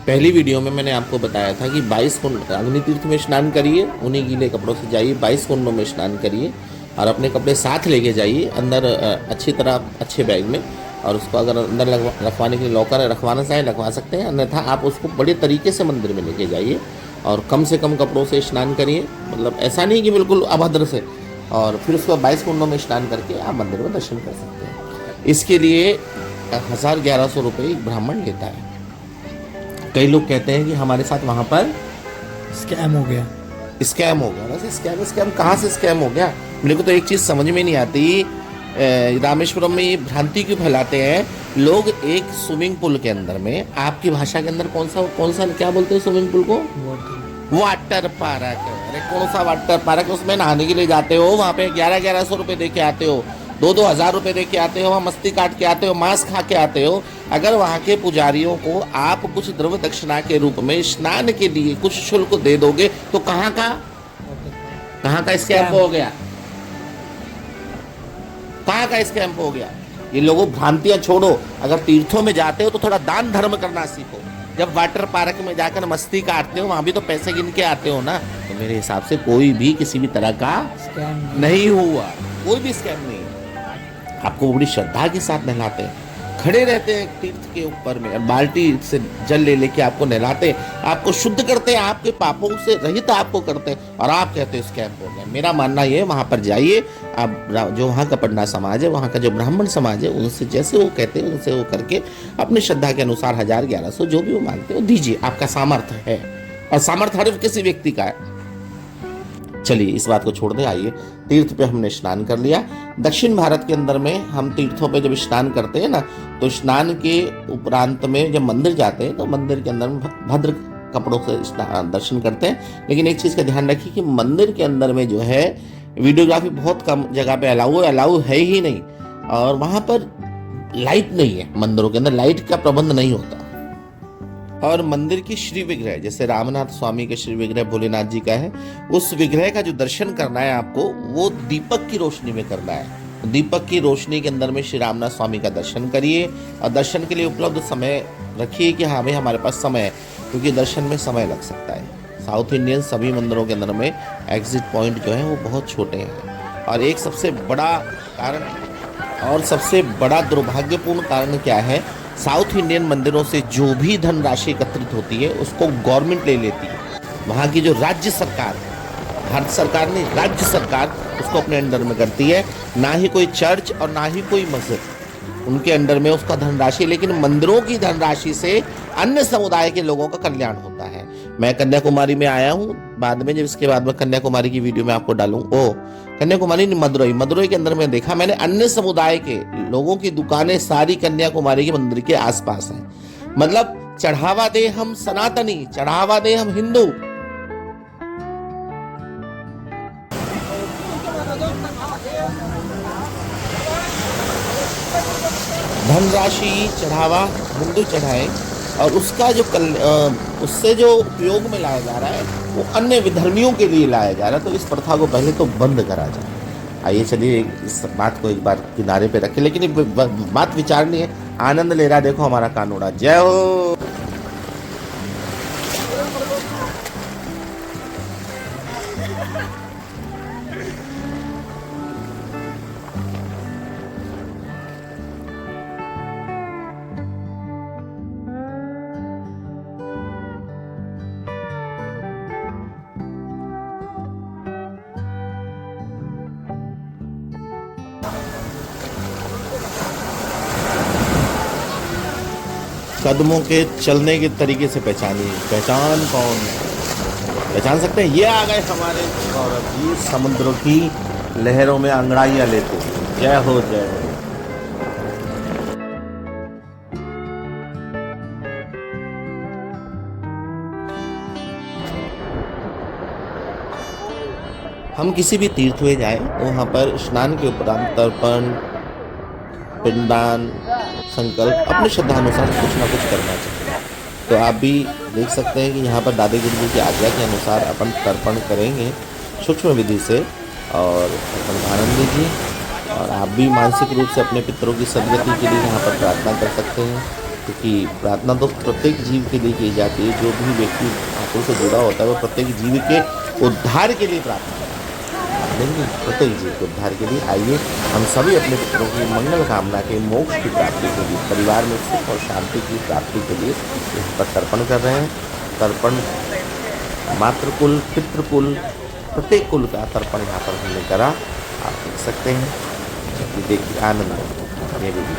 पहली वीडियो में मैंने आपको बताया था कि 22 कुंड अग्नि तीर्थ में स्नान करिए, उन्हीं गीले कपड़ों से जाइए, 22 कुंडों में स्नान करिए और अपने कपड़े साथ लेके जाइए अंदर अच्छी तरह अच्छे बैग में। और उसको अगर अंदर रखवाने के लिए लॉकर रखवाना चाहें रखवा सकते हैं, अन्यथा आप उसको बड़े तरीके से मंदिर में लेके जाइए और कम से कम कपड़ों से स्नान करिए, मतलब ऐसा नहीं कि बिल्कुल अभद्र से। और फिर उसके बाद 22 कुंडों में स्नान करके आप मंदिर में दर्शन कर सकते हैं। इसके लिए 1100 रुपये एक ब्राह्मण लेता है। कई लोग कहते हैं कि हमारे साथ वहाँ पर स्कैम हो गया। वैसे स्कैम कहाँ से स्कैम हो गया? मेरे को तो एक चीज़ समझ में नहीं आती, रामेश्वरम में ये भ्रांति क्यों फैलाते हैं लोग। एक स्विमिंग पूल के अंदर में, आपकी भाषा के अंदर कौन सा क्या बोलते हैं स्विमिंग पूल को? Water park. अरे कौन सा वाटर पार्क? उसमें नहाने के लिए जाते हो, वहाँ पे 1100 रुपये दे के आते हो, 2-2 हज़ार रुपये दे के आते हो, वहाँ मस्ती काट के आते हो, मांस खा के आते हो। अगर वहाँ के पुजारियों को आप कुछ द्रव्य दक्षिणा के रूप में स्नान के लिए कुछ शुल्क दे दोगे तो कहाँ का स्कैम हो गया? कहाँ का स्कैम हो गया? ये लोगों भ्रांतियां छोड़ो। अगर तीर्थों में जाते हो तो थोड़ा दान धर्म करना सीखो। जब वाटर पार्क में जाकर मस्ती काटते हो, वहां भी तो पैसे गिन के आते हो ना। तो मेरे हिसाब से कोई भी किसी भी तरह का स्कैम नहीं हुआ, कोई भी स्कैम नहीं। आपको बड़ी श्रद्धा के साथ नहलाते हैं, खड़े रहते हैं तीर्थ के ऊपर में, बाल्टी से जल ले लेके आपको नहलाते हैं, आपको शुद्ध करते हैं, आपके पापों से रहित आपको करते हैं, और आप कहते हैं स्कैम हो गया। मेरा मानना ये है, वहाँ पर जाइए आप, जो वहाँ का पन्ना समाज है, वहाँ का जो ब्राह्मण समाज है, उनसे जैसे वो कहते हैं उनसे वो करके अपनी श्रद्धा के अनुसार 1000-1100 जो भी वो मांगते हो दीजिए। आपका सामर्थ्य है, और सामर्थ्य हर किसी व्यक्ति का है। चलिए इस बात को छोड़ दे, आइए तीर्थ पे हमने स्नान कर लिया। दक्षिण भारत के अंदर में हम तीर्थों पे जब स्नान करते हैं ना, तो स्नान के उपरांत में जब मंदिर जाते हैं तो मंदिर के अंदर में भद्र कपड़ों से दर्शन करते हैं। लेकिन एक चीज़ का ध्यान रखिए कि मंदिर के अंदर में जो है वीडियोग्राफी बहुत कम जगह पे अलाउ है ही नहीं, और वहाँ पर लाइट नहीं है, मंदिरों के अंदर लाइट का प्रबंध नहीं होता। और मंदिर की श्री विग्रह, जैसे रामनाथ स्वामी के श्री विग्रह भोलेनाथ जी का है, उस विग्रह का जो दर्शन करना है आपको, वो दीपक की रोशनी में करना है। दीपक की रोशनी के अंदर में श्री रामनाथ स्वामी का दर्शन करिए, और दर्शन के लिए उपलब्ध समय रखिए कि हाँ भाई हमारे पास समय है, क्योंकि दर्शन में समय लग सकता है। साउथ इंडियन सभी मंदिरों के अंदर में एग्जिट पॉइंट जो है वो बहुत छोटे हैं। और एक सबसे बड़ा कारण और सबसे बड़ा दुर्भाग्यपूर्ण कारण क्या है, साउथ इंडियन मंदिरों से जो भी धनराशि एकत्रित होती है उसको गवर्नमेंट ले लेती है। वहाँ की जो राज्य सरकार है, भारत सरकार नहीं, राज्य सरकार उसको अपने अंडर में करती है। ना ही कोई चर्च और ना ही कोई मस्जिद उनके अंडर में उसका धनराशि, लेकिन मंदिरों की धनराशि से अन्य समुदाय के लोगों का कल्याण होता है। मैं कन्याकुमारी में आया हूँ, बाद में जब इसके बाद में कन्याकुमारी की वीडियो में आपको डालूँ, कन्याकुमारी मदुरई के अंदर में देखा मैंने, अन्य समुदाय के लोगों की दुकानें सारी कन्याकुमारी के मंदिर के आसपास हैं। मतलब चढ़ावा दे हम सनातनी, चढ़ावा दे हम हिंदू। धनराशि चढ़ावा हिंदू चढ़ाए, और उसका जो उससे जो उपयोग में लाया जा रहा है वो अन्य विधर्मियों के लिए लाया जा रहा है। तो इस प्रथा को पहले तो बंद करा जाए। आइए चलिए इस बात को एक बार किनारे पे रखें, लेकिन ये बात विचारनी है। आनंद ले रहा है, देखो हमारा कानूड़ा। जय हो। कदमों के चलने के तरीके से पहचानिए, पहचान कौन पहचान सकते हैं? ये आ गए हमारे गौरव जी, समुद्र की लहरों में अंगड़ाइयां लेते। जय हो जय हो। हम किसी भी तीर्थ में जाएं तो वहाँ पर स्नान के उपरांत तर्पण, पिंडदान, संकल्प अपनी श्रद्धानुसार कुछ ना कुछ करना चाहिए। तो आप भी देख सकते हैं कि यहाँ पर दादी गुरु जी की आज्ञा के अनुसार अपन तर्पण करेंगे सूक्ष्म विधि से, और तर्पण का आनंद लीजिए। और आप भी मानसिक रूप से अपने पितरों की सदगति के लिए यहाँ पर प्रार्थना कर सकते हैं। क्योंकि प्रार्थना तो प्रत्येक जीव के लिए की जाती है। जो भी व्यक्ति ठाकुर से जुड़ा होता है वो प्रत्येक जीव के उद्धार के लिए प्रार्थना करता है। लेकिन प्रत्येक जीव के उद्धार के लिए आइए हम सभी अपने पितरों की मंगल कामना के मोक्ष की प्राप्ति के लिए, परिवार में सुख और शांति की प्राप्ति के लिए यहाँ पर तर्पण कर रहे हैं। तर्पण मातृकुल, पितृकुल, प्रत्येक कुल का तर्पण यहाँ पर हमने करा, आप देख सकते हैं। ये देखिए आनंद मेरे भी।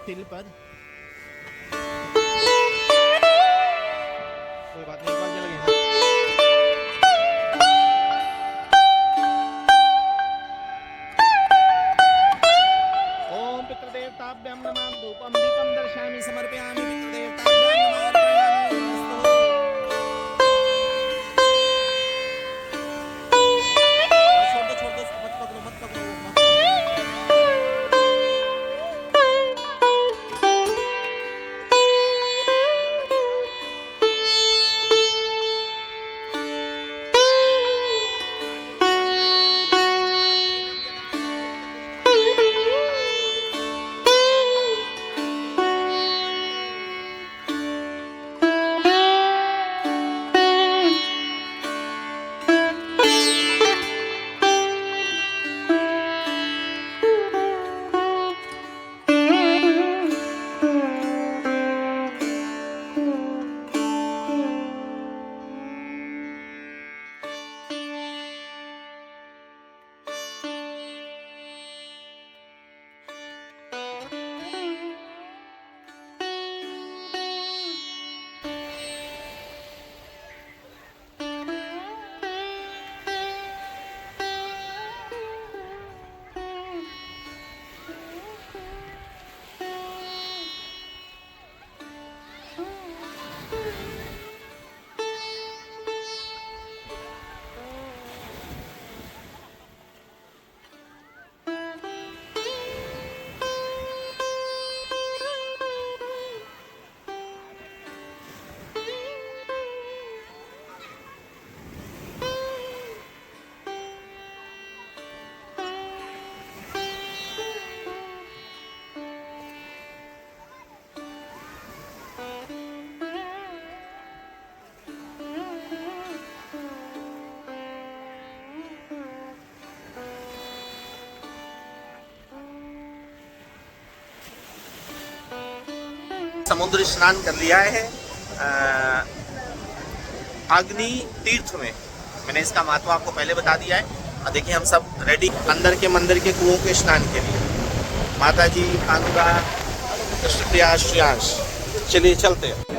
तिल पर कोई बात नहीं, एक बार जल गए ना। ओम पितृदेवताभ्यां नमः धूपं दीपं दर्शयामि समर्पयामि पितृदेवताभ्यां नमः अर्पयामि अस्तु। छोड़ दो उसको, मत पकड़ो मत पकड़ो मत पकड़ो। समुद्र स्नान कर लिया है अग्नि तीर्थ में। मैंने इसका महत्व आपको पहले बता दिया है। और देखिए हम सब रेडी अंदर के मंदिर के कुओं के स्नान के लिए। माता जी, भानुका, कृष्णप्रिया, श्रेयांश, चलिए चलते हैं।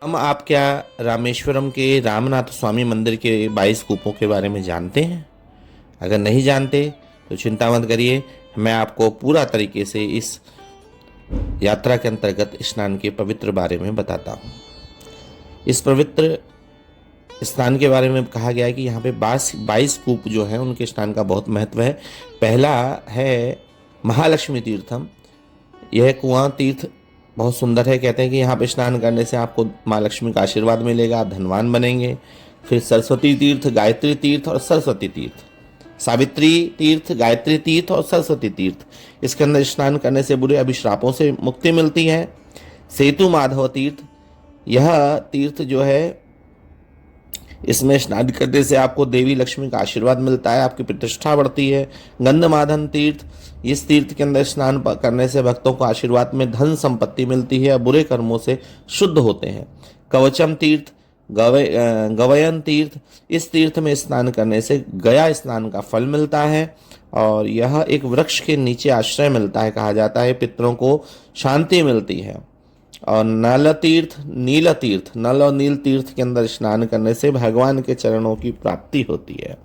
हम आप क्या रामेश्वरम के रामनाथ स्वामी मंदिर के 22 कूपों के बारे में जानते हैं? अगर नहीं जानते तो चिंता मत करिए, मैं आपको पूरा तरीके से इस यात्रा के अंतर्गत स्नान के पवित्र बारे में बताता हूँ। इस पवित्र स्नान के बारे में कहा गया है कि यहाँ पे 22 कूप जो हैं उनके स्नान का बहुत महत्व है। पहला है महालक्ष्मी तीर्थम। यह कुआं तीर्थ बहुत सुंदर है। कहते हैं कि यहाँ पे स्नान करने से आपको माँ लक्ष्मी का आशीर्वाद मिलेगा, आप धनवान बनेंगे। फिर सरस्वती तीर्थ, गायत्री तीर्थ और सरस्वती तीर्थ, सावित्री तीर्थ, गायत्री तीर्थ और सरस्वती तीर्थ। इसके अंदर स्नान करने से बुरे अभिश्रापों से मुक्ति मिलती है। सेतु माधव तीर्थ, यह तीर्थ जो है इसमें स्नान करने से आपको देवी लक्ष्मी का आशीर्वाद मिलता है, आपकी प्रतिष्ठा बढ़ती है। गंधमादन तीर्थ, इस तीर्थ के अंदर स्नान करने से भक्तों को आशीर्वाद में धन संपत्ति मिलती है, बुरे कर्मों से शुद्ध होते हैं। कवचम तीर्थ, गवयन तीर्थ, इस तीर्थ में स्नान करने से गया स्नान का फल मिलता है और यह एक वृक्ष के नीचे आश्रय मिलता है, कहा जाता है पितरों को शांति मिलती है। और नल तीर्थ, नील तीर्थ, नल और नील तीर्थ के अंदर स्नान करने से भगवान के चरणों की प्राप्ति होती है।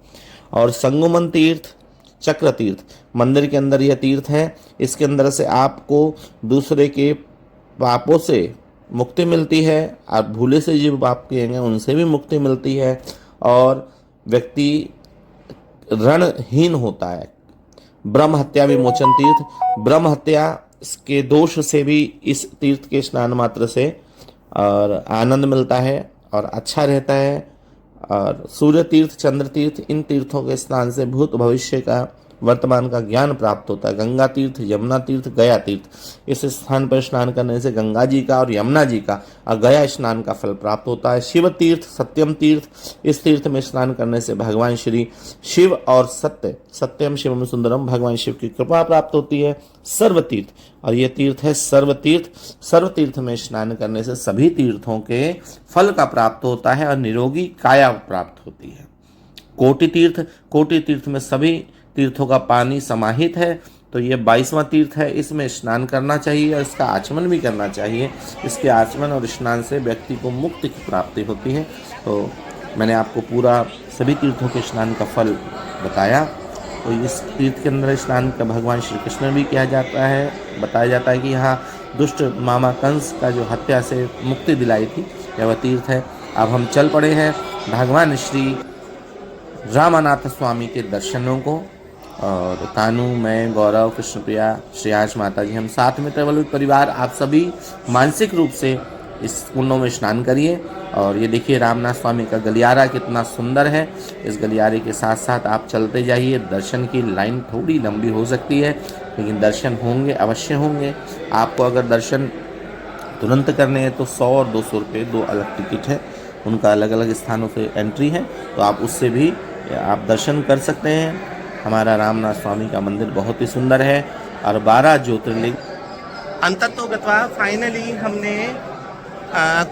और संगमन तीर्थ, चक्र तीर्थ, मंदिर के अंदर यह तीर्थ है। इसके अंदर से आपको दूसरे के पापों से मुक्ति मिलती है, आप भूले से जो पाप किएंगे उनसे भी मुक्ति मिलती है और व्यक्ति रणहीन होता है। ब्रह्म हत्या विमोचन तीर्थ, ब्रह्म हत्या के दोष से भी इस तीर्थ के स्नान मात्र से और आनंद मिलता है और अच्छा रहता है। और सूर्य तीर्थ, चंद्र तीर्थ, इन तीर्थों के स्नान से भूत भविष्य का, वर्तमान का ज्ञान प्राप्त होता है। गंगा तीर्थ, यमुना तीर्थ, गया तीर्थ, इस स्थान पर स्नान करने से गंगा जी का और यमुना जी का और गया स्नान का फल प्राप्त होता है। शिव तीर्थ, सत्यम तीर्थ, इस तीर्थ में स्नान करने से भगवान श्री शिव और सत्यम शिवम सुंदरम, भगवान शिव की कृपा प्राप्त होती है। सर्व तीर्थ, और ये तीर्थ है सर्व तीर्थ। सर्व तीर्थ में स्नान करने से सभी तीर्थों के फल का प्राप्त होता है और निरोगी काया प्राप्त होती है। कोटि तीर्थ, कोटि तीर्थ में सभी तीर्थों का पानी समाहित है, तो ये 22वां तीर्थ है। इसमें स्नान करना चाहिए और इसका आचमन भी करना चाहिए। इसके आचमन और स्नान से व्यक्ति को मुक्ति की प्राप्ति होती है। तो मैंने आपको पूरा सभी तीर्थों के स्नान का फल बताया। तो इस तीर्थ के अंदर स्नान का भगवान श्री कृष्ण भी किया जाता है। बताया जाता है कि यहाँ दुष्ट मामा कंस का जो हत्या से मुक्ति दिलाई थी, यह वह तीर्थ है। अब हम चल पड़े हैं भगवान श्री रामनाथ स्वामी के दर्शनों को। और कानू, मैं, गौरव, कृष्णप्रिया, श्रेयांश, माता जी, हम साथ में ट्रेवल विद परिवार आप सभी मानसिक रूप से इस कुंडों में स्नान करिए। और ये देखिए रामनाथ स्वामी का गलियारा कितना सुंदर है। इस गलियारे के साथ साथ आप चलते जाइए। दर्शन की लाइन थोड़ी लंबी हो सकती है, लेकिन दर्शन होंगे, अवश्य होंगे। आपको अगर दर्शन तुरंत करने हैं तो 100 और 200 रुपये 2 अलग टिकट है, उनका अलग अलग स्थानों से एंट्री है, तो आप उससे भी आप दर्शन कर सकते हैं। हमारा रामनाथ स्वामी का मंदिर बहुत ही सुंदर है और 12 ज्योतिर्लिंग। अंततो गत्वा फाइनली हमने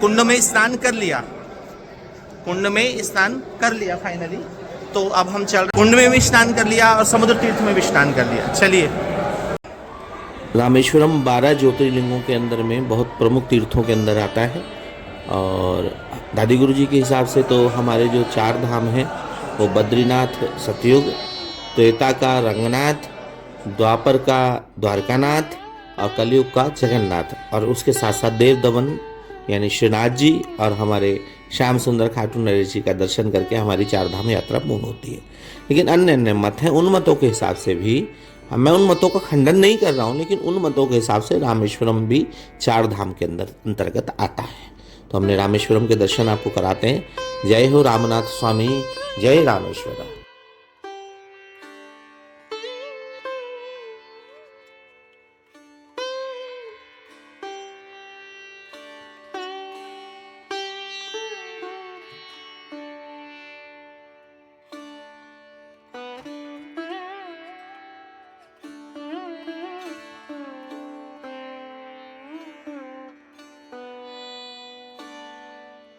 कुंड में स्नान कर लिया। कुंड में स्नान कर लिया फाइनली। तो अब हम चल रहे, कुंड में भी स्नान कर लिया और समुद्र तीर्थ में भी स्नान कर लिया। चलिए। रामेश्वरम 12 ज्योतिर्लिंगों के अंदर में बहुत प्रमुख तीर्थों के अंदर आता है। और दादी गुरु जी के हिसाब से तो हमारे जो 4 धाम हैं वो बद्रीनाथ सतयुग, त्रेता का रंगनाथ, द्वापर का द्वारकानाथ और कलयुग का जगन्नाथ, और उसके साथ साथ देव दमन यानी श्रीनाथ जी और हमारे श्याम सुंदर खाटू नरेश जी का दर्शन करके हमारी चार धाम यात्रा पूर्ण होती है। लेकिन अन्य अन्य मत हैं, उन मतों के हिसाब से भी मैं उन मतों का खंडन नहीं कर रहा हूँ, लेकिन उन मतों के हिसाब से रामेश्वरम भी चार धाम के अंतर्गत आता है। तो हमने रामेश्वरम के दर्शन आपको कराते हैं। जय हो रामनाथ स्वामी, जय रामेश्वरा।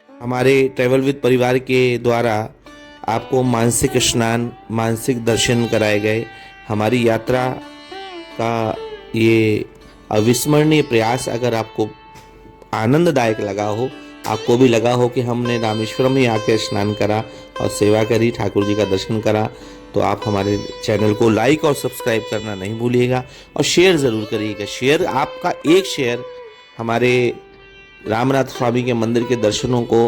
हमारे ट्रैवल विद परिवार के द्वारा आपको मानसिक स्नान, मानसिक दर्शन कराए गए। हमारी यात्रा का ये अविस्मरणीय प्रयास अगर आपको आनंददायक लगा हो, आपको भी लगा हो कि हमने रामेश्वरम ही आके स्नान करा और सेवा करी, ठाकुर जी का दर्शन करा, तो आप हमारे चैनल को लाइक और सब्सक्राइब करना नहीं भूलिएगा और शेयर ज़रूर करिएगा। शेयर, आपका एक शेयर हमारे रामनाथ स्वामी के मंदिर के दर्शनों को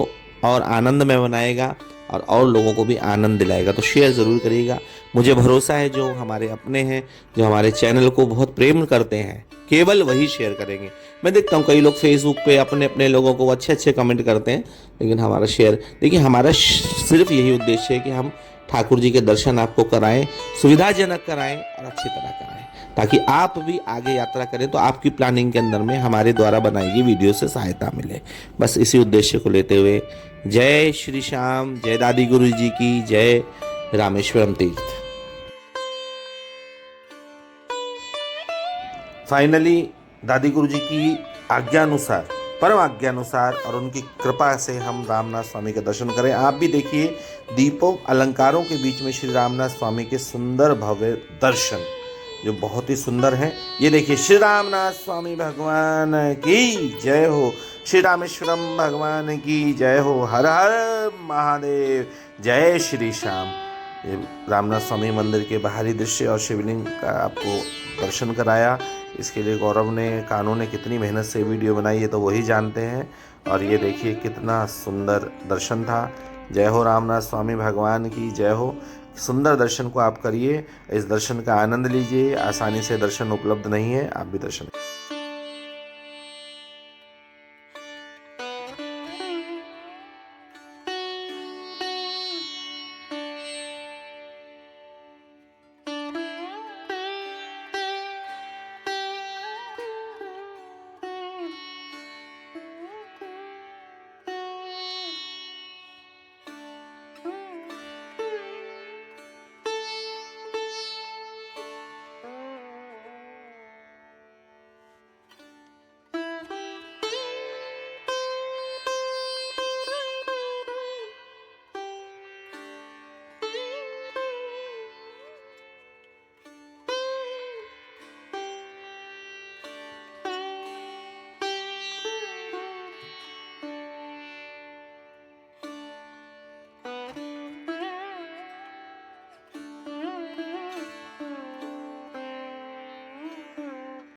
और आनंदमय बनाएगा और लोगों को भी आनंद दिलाएगा। तो शेयर ज़रूर करिएगा। मुझे भरोसा है जो हमारे अपने हैं, जो हमारे चैनल को बहुत प्रेम करते हैं, केवल वही शेयर करेंगे। मैं देखता हूँ कई लोग फेसबुक पे अपने अपने लोगों को अच्छे अच्छे कमेंट करते हैं, लेकिन हमारा शेयर, देखिए हमारा सिर्फ यही उद्देश्य है कि हम ठाकुर जी के दर्शन आपको कराएं, सुविधाजनक कराएं और अच्छी तरह कराएं, ताकि आप भी आगे यात्रा करें तो आपकी प्लानिंग के अंदर में हमारे द्वारा बनाई गई वीडियो से सहायता मिले। बस इसी उद्देश्य को लेते हुए जय श्री श्याम, जय दादी गुरु जी की, जय रामेश्वरम तीर्थ। फाइनली दादी गुरु जी की आज्ञानुसार, परम आज्ञानुसार और उनकी कृपा से हम रामनाथ स्वामी के दर्शन करें। आप भी देखिए दीपों अलंकारों के बीच में श्री रामनाथ स्वामी के सुंदर भव्य दर्शन जो बहुत ही सुंदर हैं। ये देखिए, श्री रामनाथ स्वामी भगवान की जय हो, श्री रामेश्वरम भगवान की जय हो, हर हर महादेव, जय श्री श्याम। ये रामनाथ स्वामी मंदिर के बाहरी दृश्य और शिवलिंग का आपको दर्शन कराया। इसके लिए गौरव ने, कानू ने कितनी मेहनत से वीडियो बनाई है तो वही जानते हैं। और ये देखिए कितना सुंदर दर्शन था। जय हो रामनाथ स्वामी भगवान की जय हो। सुंदर दर्शन को आप करिए, इस दर्शन का आनंद लीजिए। आसानी से दर्शन उपलब्ध नहीं है, आप भी दर्शन